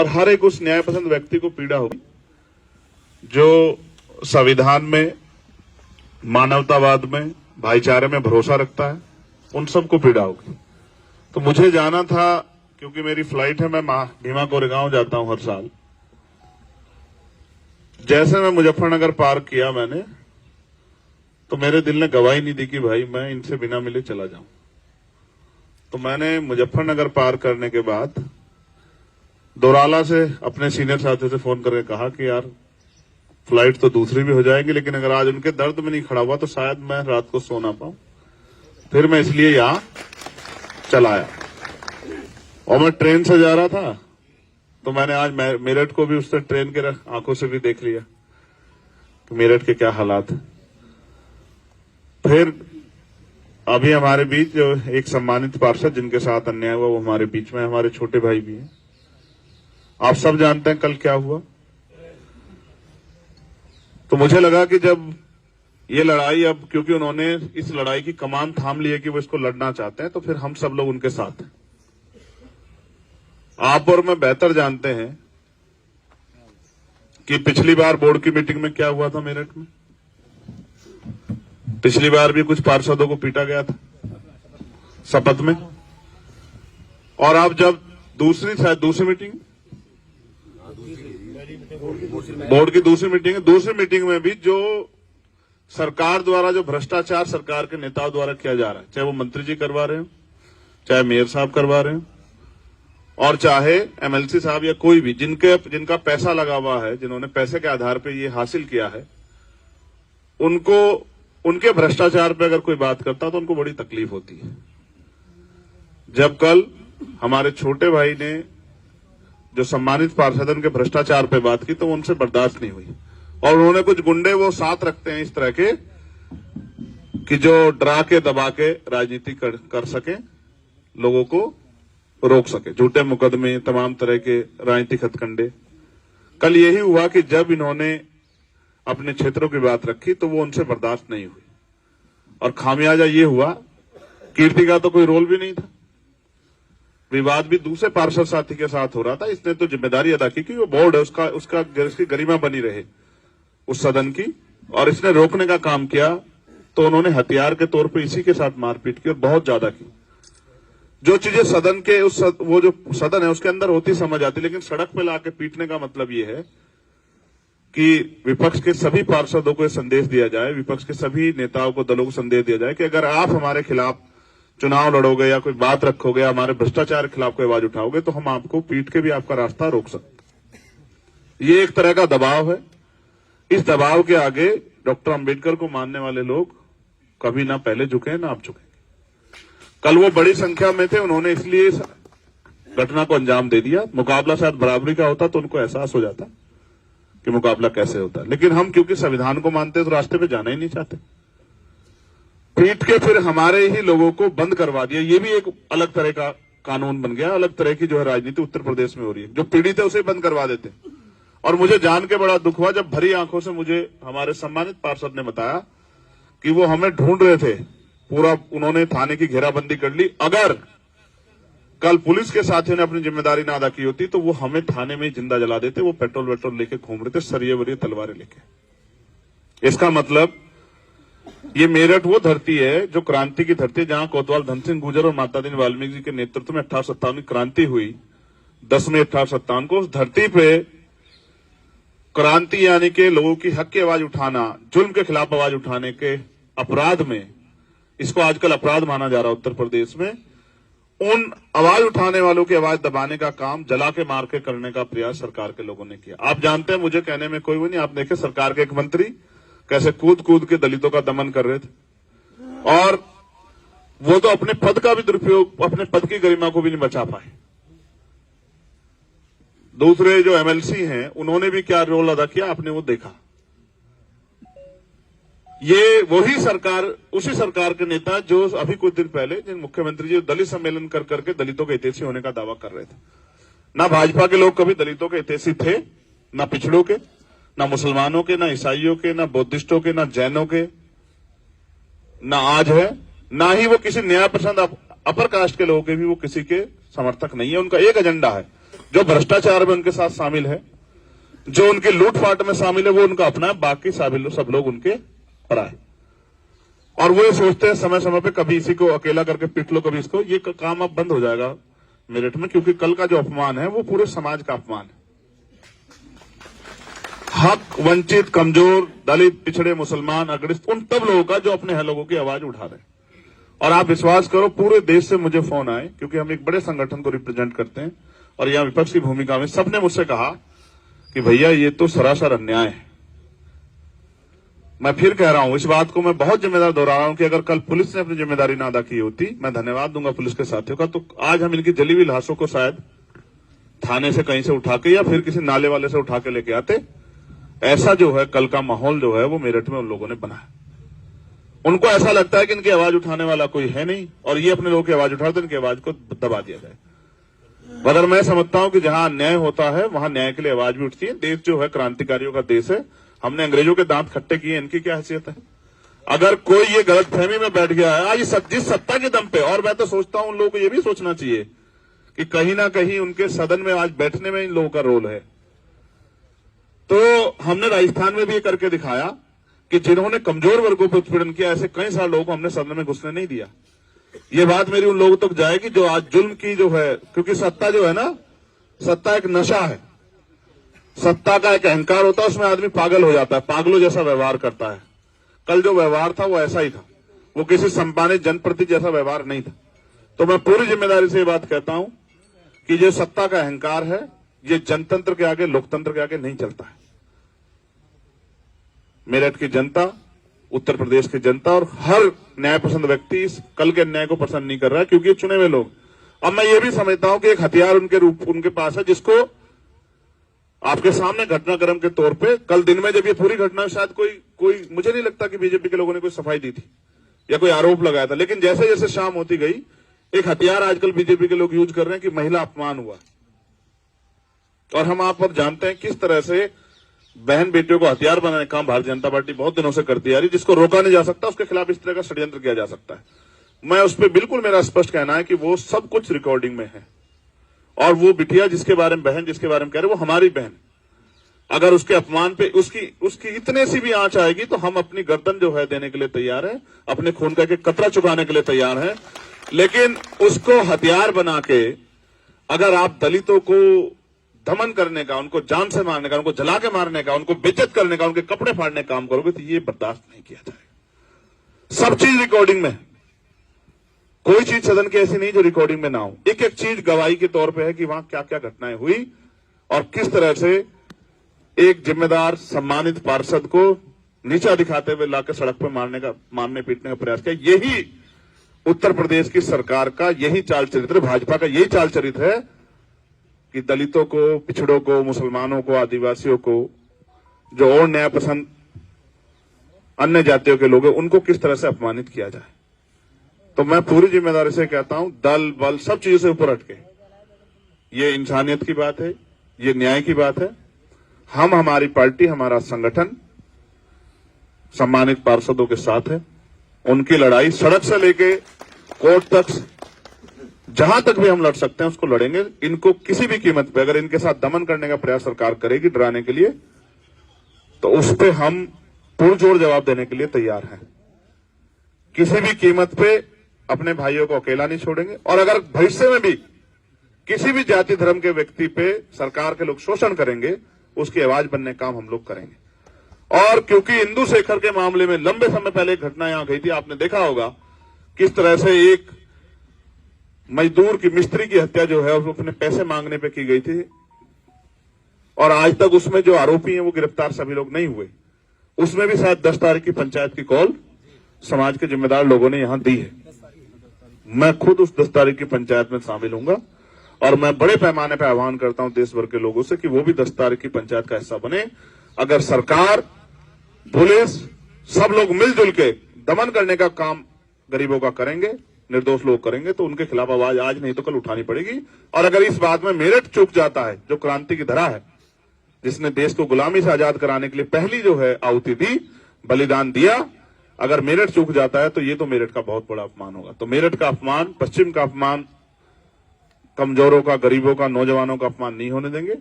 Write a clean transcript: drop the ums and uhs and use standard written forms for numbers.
और हर एक उस न्याय पसंद व्यक्ति को पीड़ा होगी जो संविधान में, मानवतावाद में, भाईचारे में भरोसा रखता है, उन सबको पीड़ा होगी। तो मुझे जाना था, क्योंकि मेरी फ्लाइट है, मैं भीमा कोरेगांव जाता हूं हर साल। जैसे मैं मुजफ्फरनगर पार किया मैंने, तो मेरे दिल ने गवाही नहीं दी कि भाई मैं इनसे बिना मिले चला जाऊं। तो मैंने मुजफ्फरनगर पार करने के बाद दोराला से अपने सीनियर साथियों से फोन करके कहा कि यार फ्लाइट तो दूसरी भी हो जाएगी, लेकिन अगर आज उनके दर्द में नहीं खड़ा हुआ तो शायद मैं रात को सो ना पाऊं। फिर मैं इसलिए यहां चला आया। और मैं ट्रेन से जा रहा था, तो मैंने आज मेरठ को भी उससे ट्रेन के आंखों से भी देख लिया कि मेरठ के क्या हालात है। फिर अभी हमारे बीच जो एक सम्मानित पार्षद जिनके साथ अन्याय हुआ वो हमारे बीच में, हमारे छोटे भाई भी हैं। आप सब जानते हैं कल क्या हुआ। तो मुझे लगा कि जब ये लड़ाई, अब क्योंकि उन्होंने इस लड़ाई की कमान थाम ली है कि वो इसको लड़ना चाहते हैं, तो फिर हम सब लोग उनके साथ हैं। आप और मैं बेहतर जानते हैं कि पिछली बार बोर्ड की मीटिंग में क्या हुआ था मेरठ में। पिछली बार भी कुछ पार्षदों को पीटा गया था शपथ में। और आप जब दूसरी मीटिंग, बोर्ड की दूसरी मीटिंग में भी जो सरकार द्वारा जो भ्रष्टाचार सरकार के नेताओं द्वारा किया जा रहा है, चाहे वो मंत्री जी करवा रहे हो, चाहे मेयर साहब करवा रहे हो, और चाहे एमएलसी साहब या कोई भी जिनका पैसा लगा हुआ है, जिन्होंने पैसे के आधार पर ये हासिल किया है, उनके भ्रष्टाचार पे अगर कोई बात करता तो उनको बड़ी तकलीफ होती है। जब कल हमारे छोटे भाई ने जो सम्मानित पार्षदन के भ्रष्टाचार पे बात की, तो उनसे बर्दाश्त नहीं हुई। और उन्होंने कुछ गुंडे वो साथ रखते हैं इस तरह के कि जो डरा के दबा के राजनीति कर सके, लोगों को रोक सके, झूठे मुकदमे, तमाम तरह के राजनीतिक हथकंडे। कल यही हुआ कि जब इन्होंने अपने क्षेत्रों की बात रखी तो वो उनसे बर्दाश्त नहीं हुई, और खामियाजा ये हुआ, कीर्ति का तो कोई रोल भी नहीं था, विवाद भी दूसरे पार्षद साथी के साथ हो रहा था। इसने तो जिम्मेदारी अदा की कि वो बोर्ड है उसकी गरिमा बनी रहे उस सदन की, और इसने रोकने का काम किया। तो उन्होंने हथियार के तौर पे इसी के साथ मारपीट की, और बहुत ज्यादा की। जो चीजें सदन के वो जो सदन है उसके अंदर होती समझ आती, लेकिन सड़क पे लाके पीटने का मतलब ये है कि विपक्ष के सभी पार्षदों को संदेश दिया जाए, विपक्ष के सभी नेताओं को, दलों को संदेश दिया जाए कि अगर आप हमारे खिलाफ चुनाव लड़ोगे या कोई बात रखोगे, हमारे भ्रष्टाचार के खिलाफ कोई आवाज उठाओगे, तो हम आपको पीट के भी आपका रास्ता रोक सकते। ये एक तरह का दबाव है। इस दबाव के आगे डॉक्टर अंबेडकर को मानने वाले लोग कभी ना पहले झुके ना अब झुकेंगे। कल वो बड़ी संख्या में थे, उन्होंने इसलिए इस घटना को अंजाम दे दिया। मुकाबला शायद बराबरी का होता तो उनको एहसास हो जाता कि मुकाबला कैसे होता है, लेकिन हम क्योंकि संविधान को मानते तो रास्ते पे जाना ही नहीं चाहते। पीट के फिर हमारे ही लोगों को बंद करवा दिया। ये भी एक अलग तरह का कानून बन गया, अलग तरह की जो है राजनीति उत्तर प्रदेश में हो रही है। जो पीड़ित है उसे बंद करवा देते। और मुझे जान के बड़ा दुख हुआ जब भरी आंखों से मुझे हमारे सम्मानित पार्षद ने बताया कि वो हमें ढूंढ रहे थे, पूरा उन्होंने थाने की घेराबंदी कर ली। अगर कल पुलिस के साथियों ने अपनी जिम्मेदारी ना अदा की होती तो वो हमें थाने में जिंदा जला देते। वो पेट्रोल वेट्रोल लेके घूम रहे थे, सरिये वरिये तलवारें लेके। इसका मतलब ये मेरठ वो धरती है जो क्रांति की धरती है, जहां कोतवाल धन सिंह गुर्जर और माता दीन वाल्मीकि जी के नेतृत्व में 1857 की क्रांति हुई। 10 मई 1857 को उस धरती पे क्रांति यानी के लोगों की हक की आवाज उठाना, जुल्म के खिलाफ आवाज उठाने के अपराध में, इसको आजकल अपराध माना जा रहा है उत्तर प्रदेश में, उन आवाज उठाने वालों की आवाज दबाने का काम जला के मार के करने का प्रयास सरकार के लोगों ने किया। आप जानते हैं, मुझे कहने में कोई वो नहीं, आप देखे सरकार के एक मंत्री कैसे कूद कूद के दलितों का दमन कर रहे थे, और वो तो अपने पद का भी दुरुपयोग, अपने पद की गरिमा को भी नहीं बचा पाए। दूसरे जो एमएलसी हैं उन्होंने भी क्या रोल अदा किया आपने वो देखा। ये वही सरकार, उसी सरकार के नेता जो अभी कुछ दिन पहले जिन मुख्यमंत्री जी दलित सम्मेलन कर करके दलितों के हितैषी होने का दावा कर रहे थे। ना भाजपा के लोग कभी दलितों के हितैषी थे, ना पिछड़ों के, ना मुसलमानों के, ना ईसाइयों के, ना बौद्धिस्टों के, ना जैनों के, ना आज है, ना ही वो किसी न्याय पसंद अपर कास्ट के लोगों के भी वो किसी के समर्थक नहीं है। उनका एक एजेंडा है जो भ्रष्टाचार में उनके साथ शामिल है, जो उनकी लूटपाट में शामिल है, वो उनका अपना है, बाकी सब लोग उनके पराए। और वो ये सोचते हैं समय समय पे कभी इसी को अकेला करके पिट लो, कभी इसको। ये काम अब बंद हो जाएगा मेरठ में, क्योंकि कल का जो अपमान है वो पूरे समाज का अपमान है। हक वंचित, कमजोर, दलित, पिछड़े, मुसलमान, अग्रस्त, उन तब लोगों का जो अपने लोगों की आवाज उठा रहे हैं। और आप विश्वास करो, पूरे देश से मुझे फोन आए, क्योंकि हम एक बड़े संगठन को रिप्रेजेंट करते हैं और यहां विपक्ष की भूमिका में सबने मुझसे कहा कि भैया ये तो सरासर अन्याय है। मैं फिर कह रहा हूं, इस बात को मैं बहुत जिम्मेदार दोहरा रहा हूं कि अगर कल पुलिस ने अपनी जिम्मेदारी ना अदा की होती, मैं धन्यवाद दूंगा पुलिस के साथियों का, तो आज हम इनकी जली हुई लाशों को शायद थाने से कहीं से उठा के या फिर किसी नाले वाले से उठा के लेके आते। ऐसा जो है कल का माहौल जो है वो मेरठ में उन लोगों ने बनाया। उनको ऐसा लगता है कि इनकी आवाज उठाने वाला कोई है नहीं और ये अपने लोगों की आवाज उठाते, इनकी आवाज को दबा दिया जाए। मगर मैं समझता हूं कि जहां अन्याय होता है वहां न्याय के लिए आवाज भी उठती है। देश जो है क्रांतिकारियों का देश है, हमने अंग्रेजों के दांत खट्टे किए, इनकी क्या हैसियत है। अगर कोई ये गलतफहमी में बैठ गया है आज जिस सत्ता के दम पे, और मैं तो सोचता हूं उन लोगों को ये भी सोचना चाहिए कि कहीं ना कहीं उनके सदन में आज बैठने में इन लोगों का रोल है। तो हमने राजस्थान में भी ये करके दिखाया कि जिन्होंने कमजोर वर्गों पर उत्पीड़न किया, ऐसे कई सारे लोगों को हमने सदन में घुसने नहीं दिया। ये बात मेरी उन लोगों तक जाएगी जो आज जुल्म की जो है, क्योंकि सत्ता जो है ना, सत्ता एक नशा है, सत्ता का एक अहंकार होता है, उसमें आदमी पागल हो जाता है, पागलों जैसा व्यवहार करता है। कल जो व्यवहार था वो ऐसा ही था, वो किसी सम्मानित जनप्रति जैसा व्यवहार नहीं था। तो मैं पूरी जिम्मेदारी से ये बात कहता हूं कि जो सत्ता का अहंकार है, ये जनतंत्र के आगे, लोकतंत्र के आगे नहीं चलता है। मेरठ की जनता, उत्तर प्रदेश की जनता और हर न्याय पसंद व्यक्ति इस कल के अन्याय को पसंद नहीं कर रहा है, क्योंकि ये चुने हुए लोग। अब मैं ये भी समझता हूं कि एक हथियार उनके पास है, जिसको आपके सामने घटनाक्रम के तौर पे कल दिन में जब ये पूरी घटना, शायद कोई मुझे नहीं लगता कि बीजेपी के लोगों ने कोई सफाई दी थी या कोई आरोप लगाया था, लेकिन जैसे जैसे शाम होती गई, एक हथियार आजकल बीजेपी के लोग यूज कर रहे हैं कि महिला अपमान हुआ। और हम आप पर जानते हैं किस तरह से बहन बेटियों को हथियार बनाने का काम भारतीय जनता पार्टी बहुत दिनों से करती आ रही, जिसको रोका नहीं जा सकता, उसके खिलाफ इस तरह का षड्यंत्र किया जा सकता है। मैं उस पर बिल्कुल, मेरा स्पष्ट कहना है कि वो सब कुछ रिकॉर्डिंग में है। और वो बिटिया जिसके बारे में, बहन जिसके बारे में कह रहे, वो हमारी बहन। अगर उसके अपमान पे उसकी इतने सी भी आंच आएगी तो हम अपनी गर्दन जो है देने के लिए तैयार है, अपने खून का एक कतरा चुकाने के लिए तैयार है। लेकिन उसको हथियार बना के अगर आप दलितों को दमन करने का, उनको जान से मारने का, उनको जला के मारने का, उनको बेइज्जत करने का, उनके कपड़े फाड़ने का काम करोगे तो ये बर्दाश्त नहीं किया जाएगा। सब चीज रिकॉर्डिंग में, कोई चीज सदन की ऐसी नहीं जो रिकॉर्डिंग में ना हो। एक एक चीज गवाही के तौर पे है कि वहां क्या क्या घटनाएं हुई और किस तरह से एक जिम्मेदार सम्मानित पार्षद को नीचा दिखाते हुए लाकर सड़क पर मारने पीटने का प्रयास किया। यही उत्तर प्रदेश की सरकार का यही चाल चरित्र, भाजपा का यही चाल चरित्र है कि दलितों को, पिछड़ों को, मुसलमानों को, आदिवासियों को, जो और न्याय पसंद अन्य जातियों के लोग हैं, उनको किस तरह से अपमानित किया जाए। तो मैं पूरी जिम्मेदारी से कहता हूं, दल बल सब चीजों से ऊपर हटके, ये इंसानियत की बात है, ये न्याय की बात है। हम, हमारी पार्टी, हमारा संगठन सम्मानित पार्षदों के साथ है। उनकी लड़ाई सड़क से लेके कोर्ट तक, जहां तक भी हम लड़ सकते हैं उसको लड़ेंगे। इनको किसी भी कीमत पे अगर इनके साथ दमन करने का प्रयास सरकार करेगी डराने के लिए, तो उस पर हम पुरजोर जवाब देने के लिए तैयार हैं। किसी भी कीमत पे अपने भाइयों को अकेला नहीं छोड़ेंगे। और अगर भविष्य में भी किसी भी जाति धर्म के व्यक्ति पे सरकार के लोग शोषण करेंगे, उसकी आवाज बनने का काम हम लोग करेंगे। और क्योंकि इंदु शेखर के मामले में लंबे समय पहले एक घटना यहां गई थी, आपने देखा होगा किस तरह से एक मजदूर की, मिस्त्री की हत्या जो है वो अपने पैसे मांगने पे की गई थी, और आज तक उसमें जो आरोपी हैं वो गिरफ्तार सभी लोग नहीं हुए। उसमें भी शायद 10 तारीख की पंचायत की कॉल समाज के जिम्मेदार लोगों ने यहां दी है। मैं खुद उस 10 तारीख की पंचायत में शामिल होऊंगा और मैं बड़े पैमाने पर आह्वान करता हूं देश भर के लोगों से कि वो भी 10 तारीख की पंचायत का हिस्सा बने। अगर सरकार, पुलिस, सब लोग मिलजुल के दमन करने का काम गरीबों का करेंगे, निर्दोष लोग करेंगे, तो उनके खिलाफ आवाज आज नहीं तो कल उठानी पड़ेगी। और अगर इस बात में मेरठ चूक जाता है, जो क्रांति की धरा है, जिसने देश को गुलामी से आजाद कराने के लिए पहली जो है आहुति दी, बलिदान दिया, अगर मेरठ चूक जाता है तो ये तो मेरठ का बहुत बड़ा अपमान होगा। तो मेरठ का अपमान, पश्चिम का अपमान कमजोरों का, गरीबों का, नौजवानों का अपमान नहीं होने देंगे।